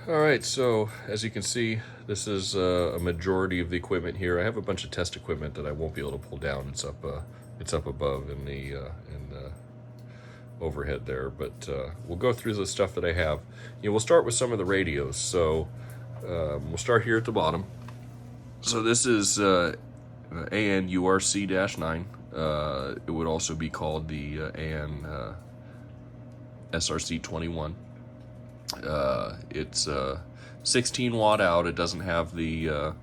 All right, so as you can see, this is a majority of the equipment here. I have a bunch of test equipment that I won't be able to pull down. It's up above in the overhead there. But we'll go through the stuff that I have. We'll start with some of the radios. So we'll start here at the bottom. So this is AN URC-9. It would also be called the AN SRC-21. It's 16 watt out. It doesn't have the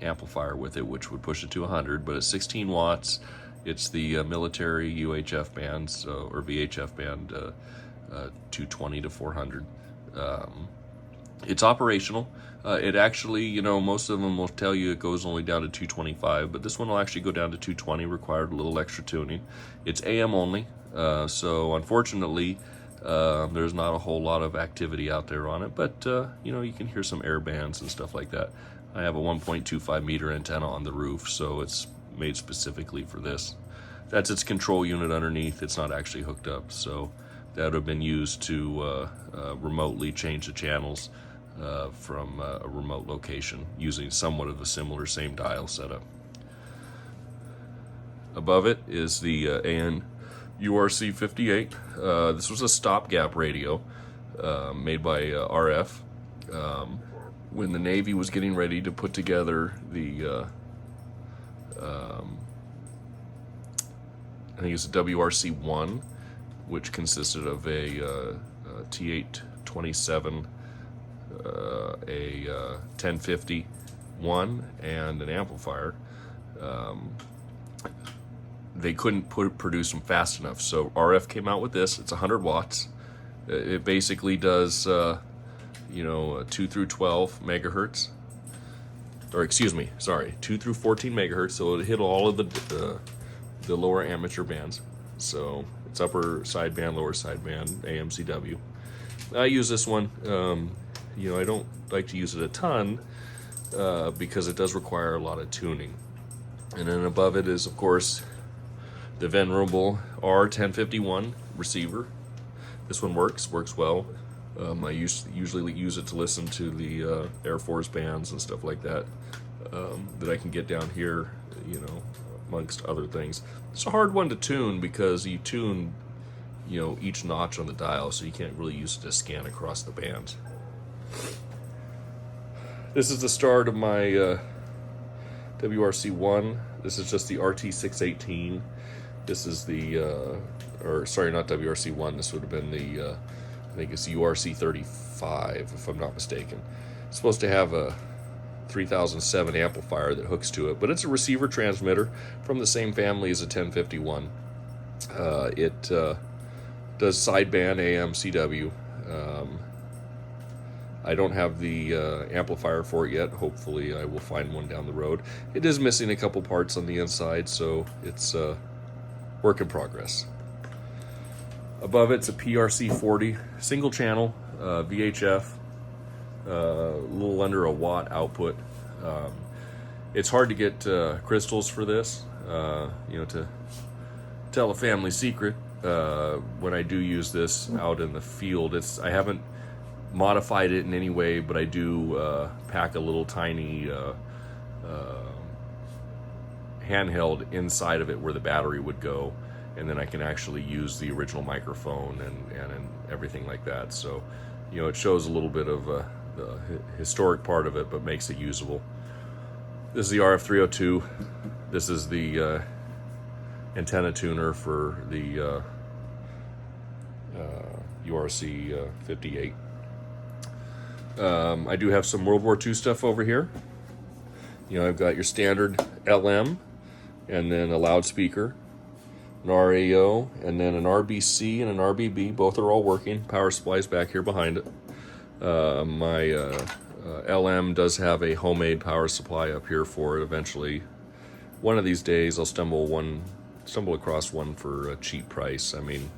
amplifier with it, which would push it to 100, but it's 16 watts. It's the military UHF bands or VHF band 220 to 400. It's operational. It actually, most of them will tell you it goes only down to 225, but this one will actually go down to 220, required a little extra tuning. It's AM only, so unfortunately, there's not a whole lot of activity out there on it, but you can hear some air bands and stuff like that. I have a 1.25 meter antenna on the roof, so it's made specifically for this. That's its control unit underneath. It's not actually hooked up, so that would have been used to remotely change the channels from a remote location using somewhat of a similar same dial setup. Above it is the AN URC-58. This was a stopgap radio made by RF when the Navy was getting ready to put together the I think it's a WRC-1, which consisted of a T827, a 1050-1, and an amplifier. They couldn't produce them fast enough, so RF came out with this. It's 100 watts. It basically does 2 through 12 megahertz, or excuse me, sorry, 2 through 14 megahertz. So it'll hit all of the lower amateur bands. So it's upper sideband, lower sideband, AMCW. I use this one. I don't like to use it a ton because it does require a lot of tuning. And then above it is, of course, the venerable R1051 receiver. This one works well. I usually use it to listen to the Air Force bands and stuff like that that I can get down here, amongst other things. It's a hard one to tune because you tune, each notch on the dial, so you can't really use it to scan across the bands. This is the start of my WRC-1. This is just the RT618. This is the, not WRC-1. This would have been the, I think it's URC-35, if I'm not mistaken. It's supposed to have a 3007 amplifier that hooks to it, but it's a receiver transmitter from the same family as a 1051. It does sideband AM/CW. I don't have the amplifier for it yet. Hopefully I will find one down the road. It is missing a couple parts on the inside, so it's work in progress. Above it's a PRC-40 single channel VHF, a little under a watt output. It's hard to get crystals for this, to tell a family secret. When I do use this out in the field, I haven't modified it in any way, but I do pack a little tiny handheld inside of it where the battery would go, and then I can actually use the original microphone and everything like that. So, it shows a little bit of the historic part of it, but makes it usable. This is the RF-302. This is the antenna tuner for the URC-58. I do have some World War II stuff over here. I've got your standard LM, and then a loudspeaker, an RAO, and then an RBC and an RBB. Both are all working. Power supply's back here behind it. My LM does have a homemade power supply up here for it. Eventually, one of these days, I'll stumble across one for a cheap price. I mean,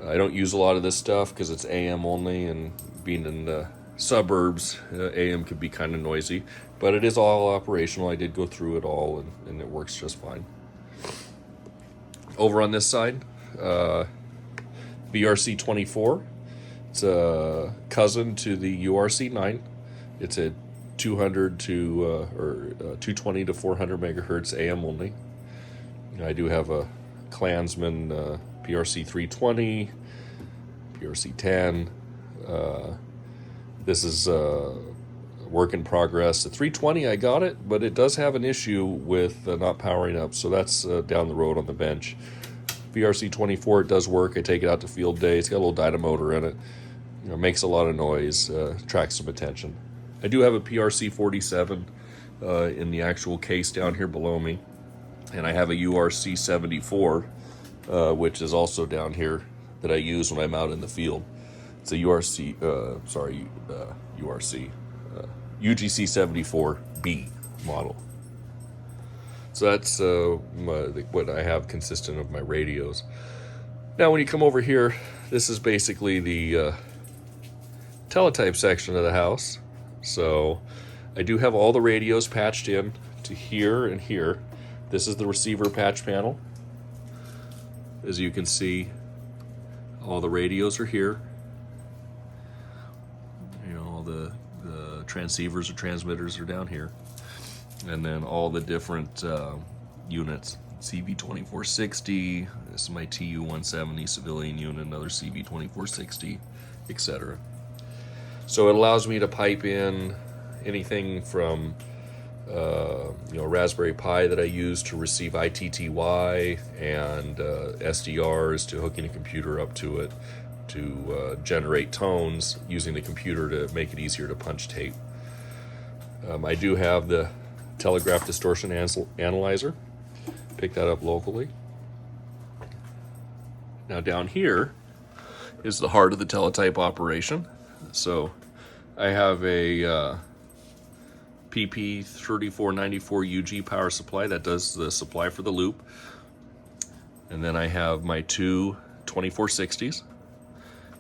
I don't use a lot of this stuff because it's AM only, and being in the suburbs, AM could be kind of noisy, but it is all operational. I did go through it all, and it works just fine. Over on this side, BRC-24. It's a cousin to the URC9. It's a 220 to 400 megahertz AM only. I do have a Klansman PRC 320, PRC 10. This is a work in progress. The 320, I got it, but it does have an issue with not powering up, so that's down the road on the bench. PRC 24, it does work. I take it out to field day. It's got a little dynamotor in it. You know, makes a lot of noise, attracts some attention. I do have a PRC 47 in the actual case down here below me, and I have a URC 74, which is also down here that I use when I'm out in the field. It's a UGC 74B model. So that's what I have consistent of my radios. Now when you come over here, this is basically the teletype section of the house. So I do have all the radios patched in to here and here. This is the receiver patch panel. As you can see, all the radios are here. You know, all the transceivers or transmitters are down here. And then all the different units. CV2460, this is my TU170 civilian unit, another CV2460, etc. So it allows me to pipe in anything from Raspberry Pi that I use to receive ITTY and SDRs, to hooking a computer up to it to generate tones using the computer to make it easier to punch tape. I do have the telegraph distortion analyzer. Pick that up locally. Now down here is the heart of the teletype operation. So I have a PP3494 UG power supply that does the supply for the loop. And then I have my two 2460s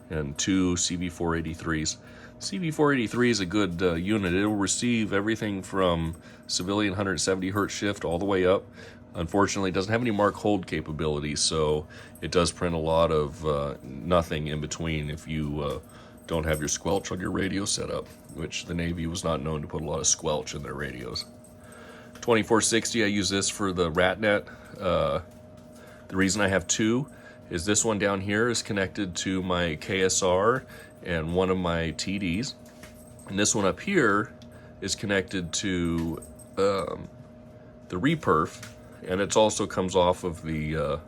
and two CB483s. CB483 is a good unit. It will receive everything from civilian 170 hertz shift all the way up. Unfortunately, it doesn't have any mark hold capabilities, so it does print a lot of nothing in between if you don't have your squelch on your radio set up, which the Navy was not known to put a lot of squelch in their radios. 2460, I use this for the RatNet. The reason I have two is this one down here is connected to my KSR and one of my TDs. And this one up here is connected to the reperf, and it also comes off of the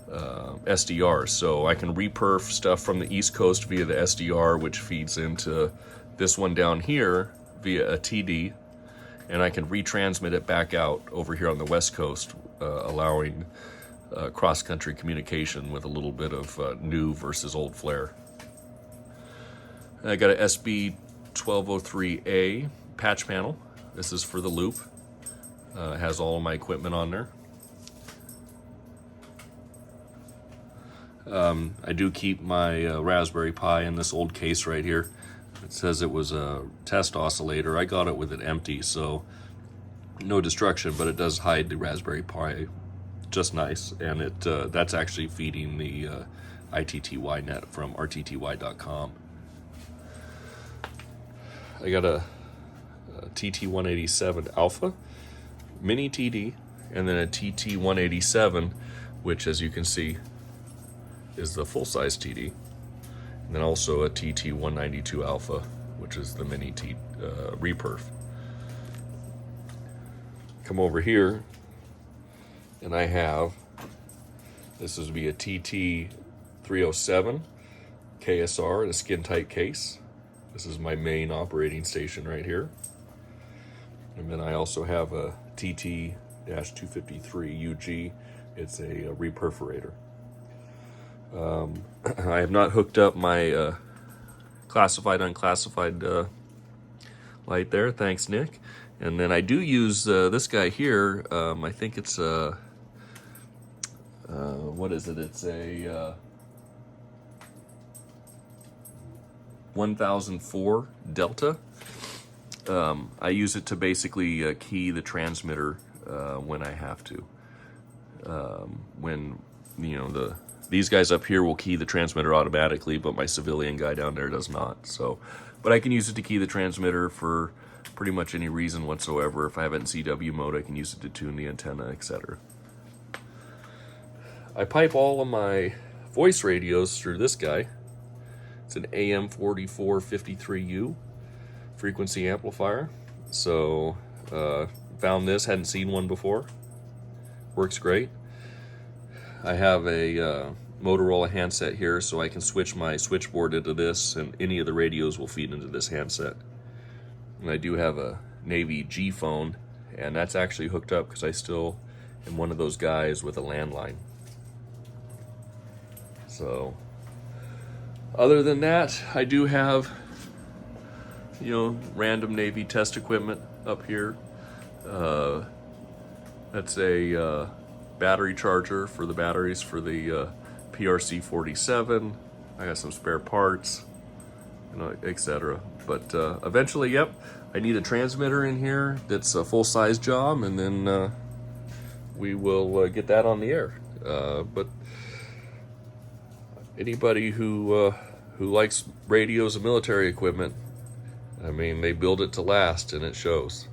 SDR. So I can reperf stuff from the East Coast via the SDR, which feeds into this one down here via a TD, and I can retransmit it back out over here on the West Coast, allowing cross-country communication with a little bit of new versus old flare. I got a SB1203A patch panel. This is for the loop. It has all of my equipment on there. I do keep my Raspberry Pi in this old case right here. It says it was a test oscillator. I got it with it empty, so no destruction, but it does hide the Raspberry Pi just nice. And it that's actually feeding the ITTY net from rtty.com. I got a TT187 Alpha mini TD, and then a TT187, which, as you can see, is the full-size TD, and then also a TT192 Alpha, which is the mini reperf. Come over here, and I have, this would be a TT307 KSR in a skin-tight case. This is my main operating station right here. And then I also have a TT-253 UG. It's a reperforator. I have not hooked up my classified, unclassified light there. Thanks, Nick. And then I do use this guy here. I think it's a, what is it? It's a 1004 Delta. I use it to basically key the transmitter when I have to. When these guys up here will key the transmitter automatically, but my civilian guy down there does not. So, but I can use it to key the transmitter for pretty much any reason whatsoever. If I have it in CW mode, I can use it to tune the antenna, etc. I pipe all of my voice radios through this guy. It's an AM4453U frequency amplifier. So, found this, hadn't seen one before. Works great. I have a Motorola handset here, so I can switch my switchboard into this, and any of the radios will feed into this handset. And I do have a Navy G phone, and that's actually hooked up because I still am one of those guys with a landline. So, other than that, I do have, random Navy test equipment up here. That's a battery charger for the batteries for the PRC-47. I got some spare parts, etc. But eventually, yep, I need a transmitter in here that's a full-size job, and then we will get that on the air. But anybody who likes radios and military equipment, I mean, they build it to last, and it shows.